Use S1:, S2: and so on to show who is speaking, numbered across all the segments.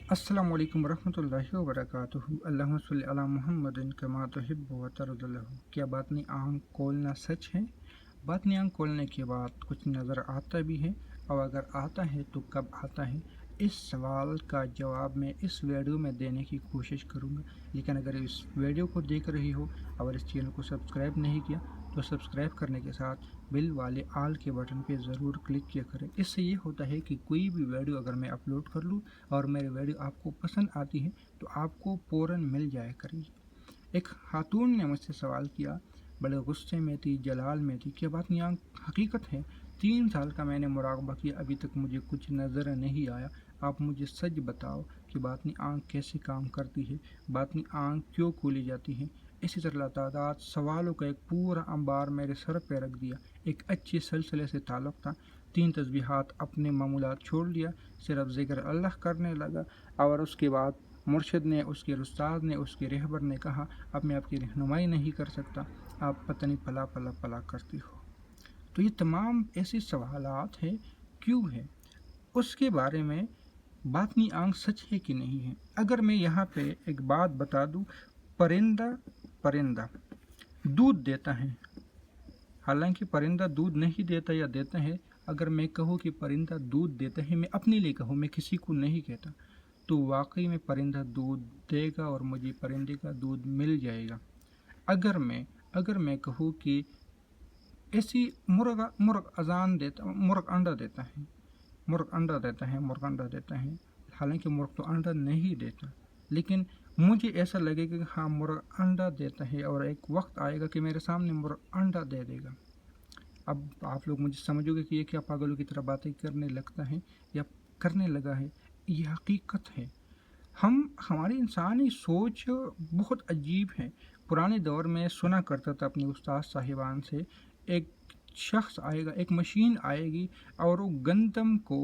S1: السلام علیکم ورحمۃ اللہ وبرکاتہ۔ اللہم صلی علی محمد کما تحب و ترضی۔ کیا باطنی آنکھ کھولنا سچ ہے؟ باطنی آنکھ کھولنے کے بعد کچھ نظر آتا بھی ہے، اور اگر آتا ہے تو کب آتا ہے؟ اس سوال کا جواب میں اس ویڈیو میں دینے کی کوشش کروں گا، لیکن اگر اس ویڈیو کو دیکھ رہی ہو اور اس چینل کو سبسکرائب نہیں کیا تو سبسکرائب کرنے کے ساتھ بل والے آل کے بٹن پہ ضرور کلک کیا کریں۔ اس سے یہ ہوتا ہے کہ کوئی بھی ویڈیو اگر میں اپلوڈ کر لوں اور میری ویڈیو آپ کو پسند آتی ہے تو آپ کو فوراً مل جایا کرے گی۔ ایک خاتون نے مجھ سے سوال کیا، بڑے غصے میں تھی، جلال میں تھی، کہ باطنی آنکھ حقیقت ہے؟ 3 سال کا میں نے مراقبہ کیا، ابھی تک مجھے کچھ نظر نہیں آیا۔ آپ مجھے سچ بتاؤ کہ باطنی آنکھ کیسے کام کرتی ہے، باطنی آنکھ کیوں کھولی جاتی ہے؟ اسی طرح تعداد سوالوں کا ایک پورا انبار میرے سر پہ رکھ دیا۔ ایک اچھے سلسلے سے تعلق تھا، 3 تسبیحات اپنے معمولات چھوڑ دیا، صرف ذکر اللہ کرنے لگا، اور اس کے بعد مرشد نے، اس کے استاد نے، اس کے رہبر نے کہا، اب میں آپ کی رہنمائی نہیں کر سکتا، آپ پتہ نہیں پلا پلا پلا کرتی ہو۔ تو یہ تمام ایسے سوالات ہیں، کیوں ہے؟ اس کے بارے میں باطنی آنکھ سچ ہے کہ نہیں ہے؟ اگر میں یہاں پہ ایک بات بتا دوں، پرندہ دودھ دیتا ہے، حالانکہ پرندہ دودھ نہیں دیتا یا دیتا ہے۔ اگر میں کہوں کہ پرندہ دودھ دیتا ہے، میں اپنے لیے کہوں، میں کسی کو نہیں کہتا، تو واقعی میں پرندہ دودھ دے گا اور مجھے پرندے کا دودھ مل جائے گا۔ اگر میں کہوں کہ ایسی مرغ انڈا دیتا ہے، حالانکہ مرغ تو انڈا نہیں دیتا، لیکن مجھے ایسا لگے گا کہ ہاں مرغ انڈا دیتا ہے، اور ایک وقت آئے گا کہ میرے سامنے مرغ انڈا دے دے گا۔ اب آپ لوگ مجھے سمجھو گے کہ یہ کیا پاگلوں کی طرح باتیں کرنے لگتا ہے یا کرنے لگا ہے۔ یہ حقیقت ہے۔ ہماری انسانی سوچ بہت عجیب ہے۔ پرانے دور میں سنا کرتا تھا اپنے استاد صاحبان سے، ایک شخص آئے گا، ایک مشین آئے گی، اور وہ گندم کو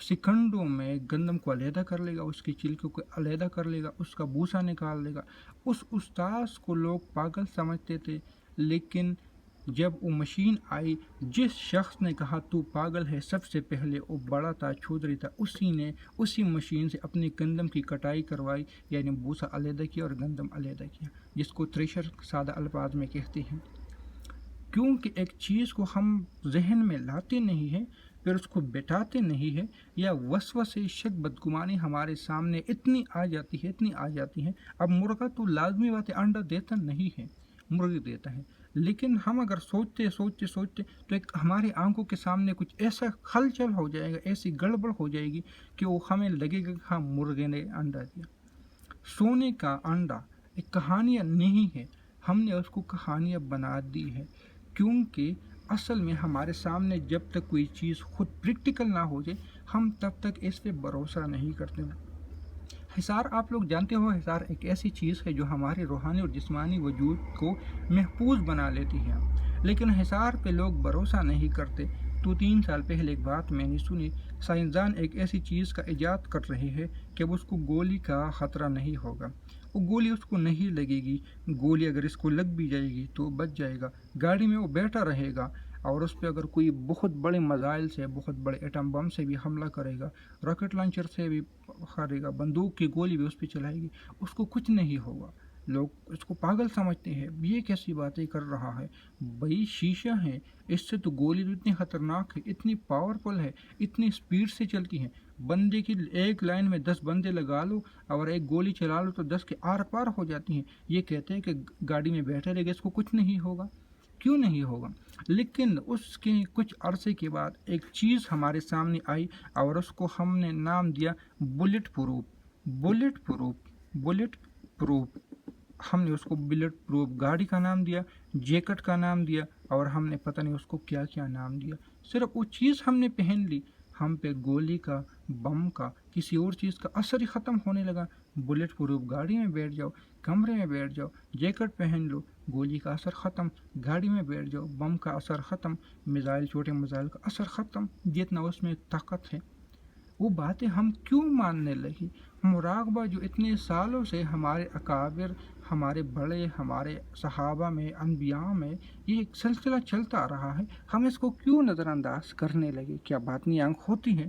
S1: سیکنڈوں میں گندم کو علیحدہ کر لے گا، اس کی چھلکوں کو علیحدہ کر لے گا، اس کا بھوسا نکال لے گا۔ اس استاذ کو لوگ پاگل سمجھتے تھے، لیکن جب وہ مشین آئی، جس شخص نے کہا تو پاگل ہے، سب سے پہلے وہ بڑا تھا، چودھری تھا، اسی نے اسی مشین سے اپنی گندم کی کٹائی کروائی، یعنی بھوسا علیحدہ کیا اور گندم علیحدہ کیا، جس کو تھریشر سادہ الفاظ میں کہتے ہیں۔ کیونکہ ایک چیز کو ہم ذہن میں لاتے نہیں ہیں، پھر اس کو بٹاتے نہیں ہیں، یا وسوسے، شک، بدگمانی ہمارے سامنے اتنی آ جاتی ہے۔ اب مرغا تو لازمی بات ہے، انڈا دیتا نہیں ہے، مرغی دیتا ہے، لیکن ہم اگر سوچتے تو ایک ہماری آنکھوں کے سامنے کچھ ایسا ہلچل ہو جائے گا، ایسی گڑبڑ ہو جائے گی کہ وہ ہمیں لگے گا کہ ہاں مرغے نے انڈا دیا۔ سونے کا انڈا ایک کہانیاں نہیں ہے، ہم نے اس کو کہانیاں بنا دی ہے، کیونکہ اصل میں ہمارے سامنے جب تک کوئی چیز خود پریکٹیکل نہ ہو جائے، ہم تب تک اس پہ بھروسہ نہیں کرتے۔ حصار، آپ لوگ جانتے ہو، حصار ایک ایسی چیز ہے جو ہمارے روحانی اور جسمانی وجود کو محفوظ بنا لیتی ہے، لیکن حصار پہ لوگ بھروسہ نہیں کرتے۔ تو 3 سال پہلے ایک بات میں نے سنی، سائنسدان ایک ایسی چیز کا ایجاد کر رہے ہیں کہ اس کو گولی کا خطرہ نہیں ہوگا، وہ گولی اس کو نہیں لگے گی، گولی اگر اس کو لگ بھی جائے گی تو بچ جائے گا، گاڑی میں وہ بیٹھا رہے گا، اور اس پہ اگر کوئی بہت بڑے میزائل سے، بہت بڑے ایٹم بم سے بھی حملہ کرے گا، راکٹ لانچر سے بھی کرے گا، بندوق کی گولی بھی اس پہ چلائے گی، اس کو کچھ نہیں ہوگا۔ لوگ اس کو پاگل سمجھتے ہیں، یہ کیسی باتیں کر رہا ہے، بھائی شیشہ ہے، اس سے تو گولی بھی اتنی خطرناک ہے، اتنی پاورفل ہے، اتنی سپیڈ سے چلتی ہے، بندے کی ایک لائن میں 10 بندے لگا لو اور ایک گولی چلا لو تو 10 کے آر پار ہو جاتی ہیں۔ یہ کہتے ہیں کہ گاڑی میں بیٹھے رہے گا، اس کو کچھ نہیں ہوگا، کیوں نہیں ہوگا؟ لیکن اس کے کچھ عرصے کے بعد ایک چیز ہمارے سامنے آئی، اور اس کو ہم نے نام دیا بلٹ پروف۔ ہم نے اس کو بلٹ پروف گاڑی کا نام دیا، جیکٹ کا نام دیا، اور ہم نے پتہ نہیں اس کو کیا کیا نام دیا۔ صرف وہ چیز ہم نے پہن لی، ہم پہ گولی کا، بم کا، کسی اور چیز کا اثر ہی ختم ہونے لگا۔ بلٹ پروف گاڑی میں بیٹھ جاؤ، کمرے میں بیٹھ جاؤ، جیکٹ پہن لو، گولی کا اثر ختم، گاڑی میں بیٹھ جاؤ، بم کا اثر ختم، میزائل، چھوٹے میزائل کا اثر ختم، جتنا اس میں طاقت ہے۔ وہ باتیں ہم کیوں ماننے لگی؟ مراقبہ جو اتنے سالوں سے ہمارے اکابر، ہمارے بڑے، ہمارے صحابہ میں، انبیاء میں یہ ایک سلسلہ چلتا آ رہا ہے، ہم اس کو کیوں نظر انداز کرنے لگے؟ کیا باطنی آنکھ ہوتی ہے؟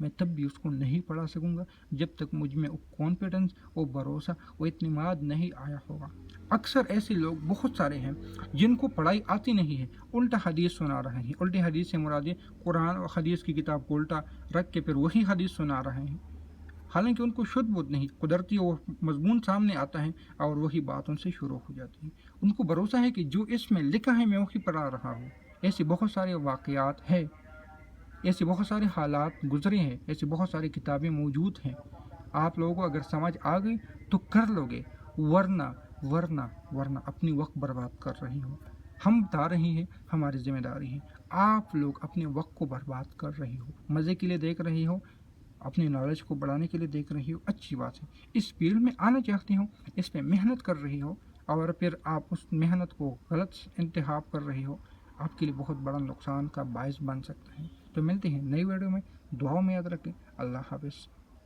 S1: میں تب بھی اس کو نہیں پڑھا سکوں گا جب تک مجھ میں وہ کانفیڈنس، وہ بھروسہ، وہ اعتماد نہیں آیا ہوگا۔ اکثر ایسے لوگ بہت سارے ہیں جن کو پڑھائی آتی نہیں ہے، الٹا حدیث سنا رہے ہیں۔ الٹی حدیث سے مراد قرآن اور حدیث کی کتاب کو الٹا رکھ کے پھر وہی حدیث سنا رہے ہیں، حالانکہ ان کو شدھ بدھ نہیں، قدرتی وہ مضمون سامنے آتا ہے اور وہی بات ان سے شروع ہو جاتی ہے۔ ان کو بھروسہ ہے کہ جو اس میں لکھا ہے میں وہی پڑھا رہا ہوں۔ ایسے بہت سارے واقعات ہیں، ایسے بہت سارے حالات گزرے ہیں، ایسے بہت ساری کتابیں موجود ہیں۔ آپ لوگوں کو اگر سمجھ آ گئی تو کر لو گے، ورنہ اپنی وقت برباد کر رہی ہو۔ ہم بتا رہے ہیں، ہماری ذمہ داری ہے، آپ لوگ اپنے وقت کو برباد کر رہی ہو، مزے کے لیے دیکھ رہی ہو، اپنی نالج کو بڑھانے کے لیے دیکھ رہی ہو، اچھی بات ہے۔ اس فیلڈ میں آنا چاہتی ہو، اس پہ محنت کر رہی ہو اور پھر آپ اس محنت کو غلط انتخاب کر رہی ہو، آپ کے لیے بہت بڑا نقصان کا باعث بن سکتا ہے۔ تو ملتے ہیں نئی ویڈیو میں، دعاؤں میں یاد رکھیں۔ اللہ حافظ۔